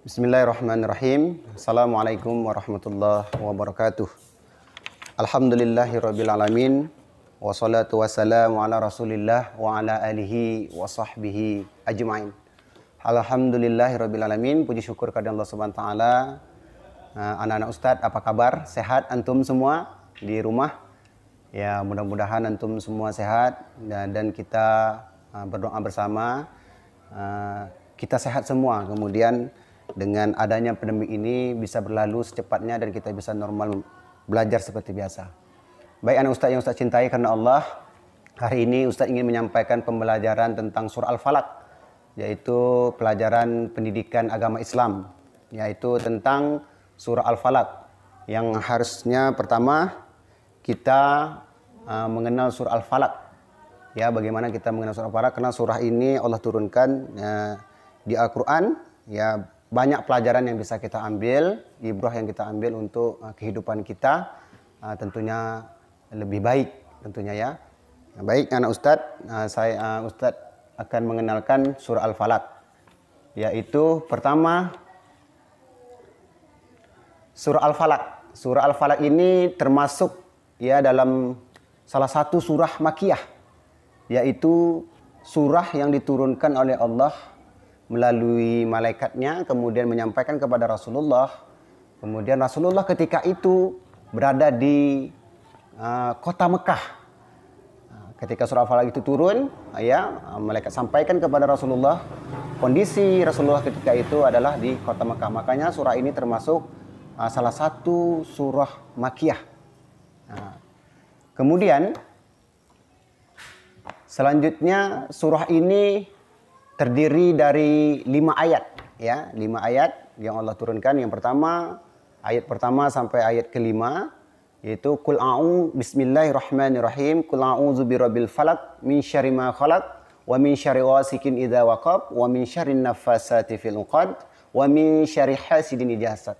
Bismillahirrahmanirrahim. Assalamualaikum warahmatullahi wabarakatuh. Alhamdulillahirabbil alamin. Wassalatu wassalamu ala Rasulillah wa ala alihi wa sahbihi ajmain. Alhamdulillahirabbil alamin. Puji syukur kepada Allah Subhanahu wa taala. Anak-anak Ustadz, apa kabar? Sehat antum semua di rumah? Ya, mudah-mudahan antum semua sehat dan kita berdoa bersama kita sehat semua. Kemudian dengan adanya pandemi ini bisa berlalu secepatnya dan kita bisa normal belajar seperti biasa. Baik anak Ustadz yang Ustadz cintai karena Allah, hari ini Ustadz ingin menyampaikan pembelajaran tentang surah Al-Falaq, yaitu pelajaran pendidikan agama Islam, yaitu tentang surah Al-Falaq, yang harusnya pertama kita mengenal surah Al-Falaq. Ya, bagaimana kita mengenal surah Al-Falaq? Karena surah ini Allah turunkan di Al-Quran, ya. Banyak pelajaran yang bisa kita ambil, ibrah yang kita ambil untuk kehidupan kita, tentunya lebih baik tentunya ya. Baik anak Ustadz, Ustadz akan mengenalkan surah Al-Falaq, yaitu pertama surah Al-Falaq. Surah Al-Falaq ini termasuk ya dalam salah satu surah Makkiyah, yaitu surah yang diturunkan oleh Allah melalui malaikatnya, kemudian menyampaikan kepada Rasulullah. Kemudian Rasulullah ketika itu berada di kota Mekah. Ketika surah Al-Falaq itu turun, ya, malaikat sampaikan kepada Rasulullah. Kondisi Rasulullah ketika itu adalah di kota Mekah. Makanya surah ini termasuk salah satu surah Makkiyah. Kemudian selanjutnya surah ini terdiri dari 5 ayat, ya, 5 ayat yang Allah turunkan. Yang pertama, ayat pertama sampai ayat kelima, yaitu Qul a'udzu bismillahirrahmanirrahim, Qul a'udzu birabbil falaq min syarri ma khalaq wa min syarri ghasikin idza waqab wa min syarrin naffasati fil 'uqad wa min syarri hasidin idza hasad.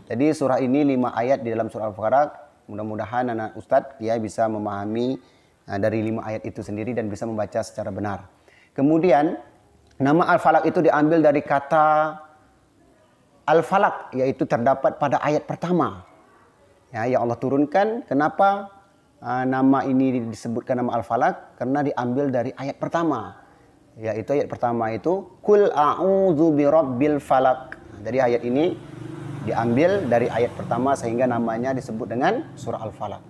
Jadi surah ini 5 ayat di dalam surah Al-Falaq. Mudah-mudahan anak Ustadz ya bisa memahami dari 5 ayat itu sendiri dan bisa membaca secara benar. Kemudian nama Al-Falaq itu diambil dari kata Al-Falaq, yaitu terdapat pada ayat pertama. Ya, yang Allah turunkan. Kenapa nama ini disebutkan nama Al-Falaq? Karena diambil dari ayat pertama. Yaitu ayat pertama itu Qul a'udzu birabbil falaq. Jadi ayat ini diambil dari ayat pertama sehingga namanya disebut dengan surah Al-Falaq.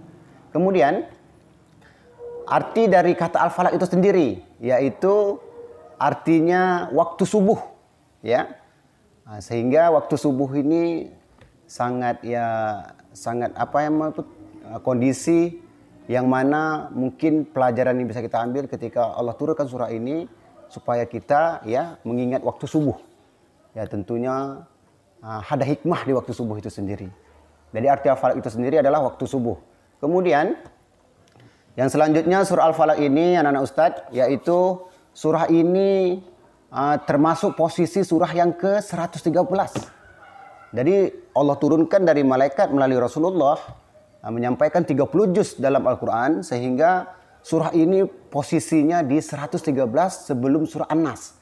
Kemudian arti dari kata Al-Falaq itu sendiri, yaitu artinya waktu subuh, ya. Sehingga waktu subuh ini sangat kondisi yang mana mungkin pelajaran yang bisa kita ambil ketika Allah turunkan surah ini supaya kita ya mengingat waktu subuh. Ya tentunya ada hikmah di waktu subuh itu sendiri. Jadi arti Al-Falaq itu sendiri adalah waktu subuh. Kemudian yang selanjutnya surah Al-Falaq ini anak-anak Ustadz, yaitu surah ini termasuk posisi surah yang ke-113. Jadi Allah turunkan dari malaikat melalui Rasulullah menyampaikan 30 juz dalam Al-Quran, sehingga surah ini posisinya di 113 sebelum surah An-Nas.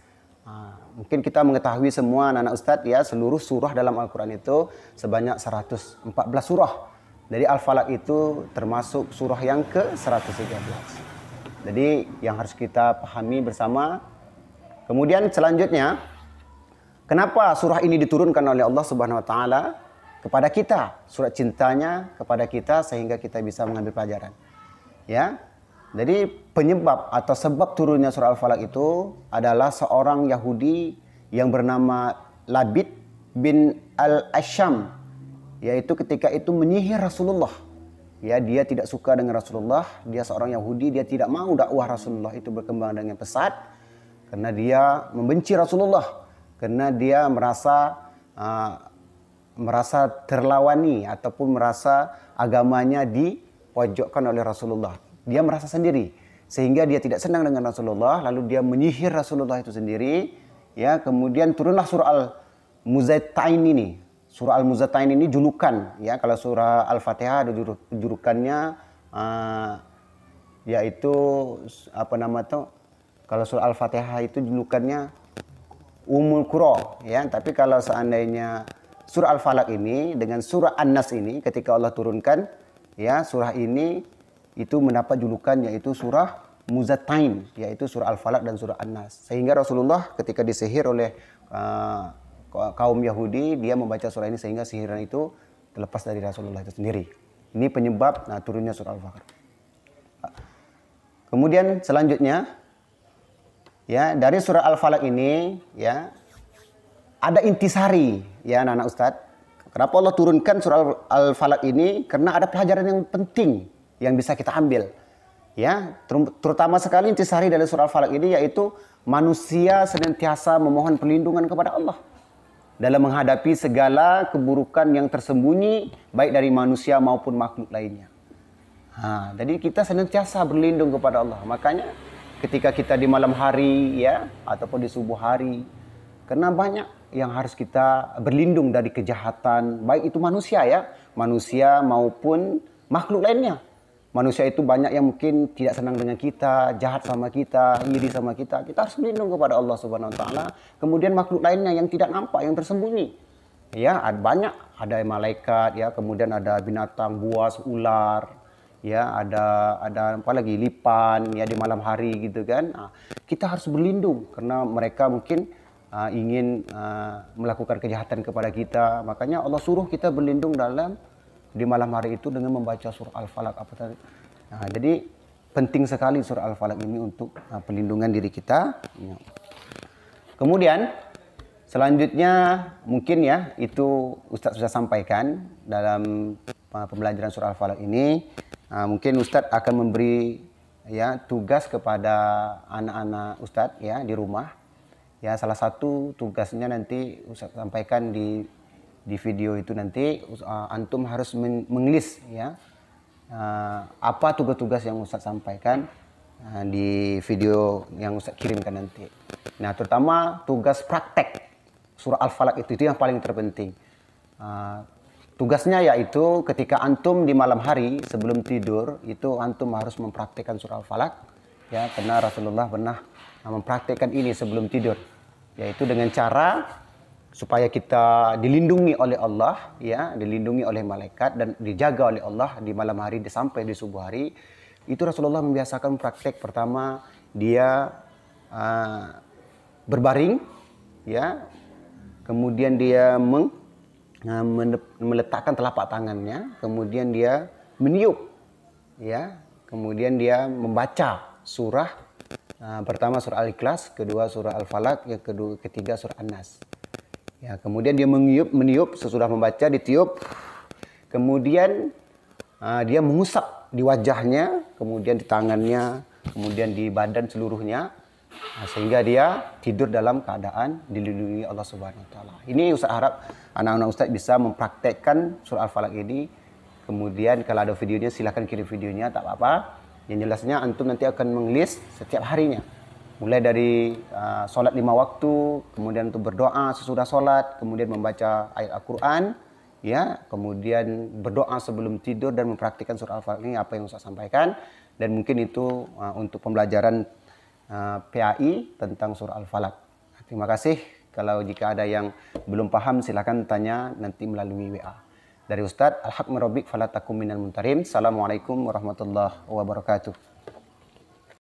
Mungkin kita mengetahui semua anak-anak Ustadz ya, seluruh surah dalam Al-Quran itu sebanyak 114 surah. Jadi Al-Falaq itu termasuk surah yang ke-113. Jadi yang harus kita pahami bersama. Kemudian selanjutnya, kenapa surah ini diturunkan oleh Allah Subhanahu wa taala kepada kita? Surat cintanya kepada kita sehingga kita bisa mengambil pelajaran. Ya. Jadi penyebab atau sebab turunnya surah Al-Falaq itu adalah seorang Yahudi yang bernama Labid bin Al-Asham, yaitu ketika itu menyihir Rasulullah. Ya, dia tidak suka dengan Rasulullah, dia seorang Yahudi, dia tidak mau dakwah Rasulullah itu berkembang dengan pesat karena dia membenci Rasulullah, karena dia merasa terlawani ataupun merasa agamanya dipojokkan oleh Rasulullah. Dia merasa sendiri sehingga dia tidak senang dengan Rasulullah, lalu dia menyihir Rasulullah itu sendiri. Ya, kemudian turunlah surah Al-Muzatain ini. Surah Al-Muzatain ini julukan, ya. Kalau surah Al-Fatihah ada julukannya yaitu apa nama tuh? Kalau surah Al-Fatihah itu julukannya Ummul Qura, ya. Tapi kalau seandainya surah Al-Falaq ini dengan surah An-Nas ini ketika Allah turunkan, ya, surah ini itu mendapat julukan yaitu surah Muzatain, yaitu surah Al-Falaq dan surah An-Nas. Sehingga Rasulullah ketika disihir oleh kaum Yahudi, dia membaca surah ini sehingga sihiran itu terlepas dari Rasulullah itu sendiri. Ini penyebab turunnya surah Al-Falaq. Kemudian selanjutnya, ya, dari surah Al-Falaq ini, ya, ada intisari, ya anak-anak Ustadz. Kenapa Allah turunkan surah Al-Falaq ini? Karena ada pelajaran yang penting yang bisa kita ambil. Ya, terutama sekali intisari dari surah Al-Falaq ini yaitu manusia senantiasa memohon perlindungan kepada Allah dalam menghadapi segala keburukan yang tersembunyi baik dari manusia maupun makhluk lainnya. Jadi kita senantiasa berlindung kepada Allah. Makanya ketika kita di malam hari, ya, ataupun di subuh hari, karena banyak yang harus kita berlindung dari kejahatan, baik itu manusia, ya, manusia maupun makhluk lainnya. Manusia itu banyak yang mungkin tidak senang dengan kita, jahat sama kita, iri sama kita. Kita harus berlindung kepada Allah Subhanahu wa taala. Kemudian makhluk lainnya yang tidak nampak, yang tersembunyi. Ya, banyak, ada malaikat, ya, kemudian ada binatang buas, ular, ya, ada apa lagi, lipan, ya, di malam hari gitu kan. Kita harus berlindung karena mereka mungkin ingin melakukan kejahatan kepada kita. Makanya Allah suruh kita berlindung di malam hari itu dengan membaca surah Al-Falaq. Jadi penting sekali surah Al-Falaq ini untuk perlindungan diri kita. Ya. Kemudian selanjutnya mungkin, ya, itu Ustadz sudah sampaikan dalam pembelajaran surah Al-Falaq ini. Mungkin Ustadz akan memberi, ya, tugas kepada anak-anak Ustadz, ya, di rumah. Ya, salah satu tugasnya nanti Ustadz sampaikan di video itu nanti. Antum harus menulis, ya, apa tugas-tugas yang Ustadz sampaikan di video yang Ustadz kirimkan nanti. Nah, terutama tugas praktek surah Al-Falaq itu yang paling terpenting. Tugasnya yaitu ketika antum di malam hari sebelum tidur itu antum harus mempraktekkan surah Al-Falaq, ya, karena Rasulullah pernah mempraktekkan ini sebelum tidur, yaitu dengan cara supaya kita dilindungi oleh Allah, ya, dilindungi oleh malaikat dan dijaga oleh Allah di malam hari sampai di subuh hari. Itu Rasulullah membiasakan praktek pertama dia berbaring, ya, kemudian dia meletakkan telapak tangannya, kemudian dia meniup, ya, kemudian dia membaca surah pertama surah Al-Ikhlas, kedua surah Al-Falaq, yang ketiga surah An-Nas. Ya, kemudian dia meniup, sesudah membaca ditiup, kemudian dia mengusap di wajahnya, kemudian di tangannya, kemudian di badan seluruhnya, sehingga dia tidur dalam keadaan dilindungi Allah Subhanahu wa taala. Ini Ustaz harap anak-anak Ustaz bisa mempraktekkan surah Al-Falaq ini. Kemudian kalau ada videonya silahkan kirim videonya, tak apa-apa. Yang jelasnya antum nanti akan menulis setiap harinya. Mulai dari sholat 5 waktu, kemudian untuk berdoa sesudah sholat, kemudian membaca ayat Al-Quran, ya, kemudian berdoa sebelum tidur dan mempraktikkan surah Al-Falaq ini apa yang Ustaz sampaikan. Dan mungkin itu untuk pembelajaran PAI tentang surah Al-Falaq. Terima kasih. Kalau jika ada yang belum paham silakan tanya nanti melalui WA. Dari Ustadz, Al-Haq min Rabbik fala takum minal muntarin. Assalamualaikum warahmatullahi wabarakatuh.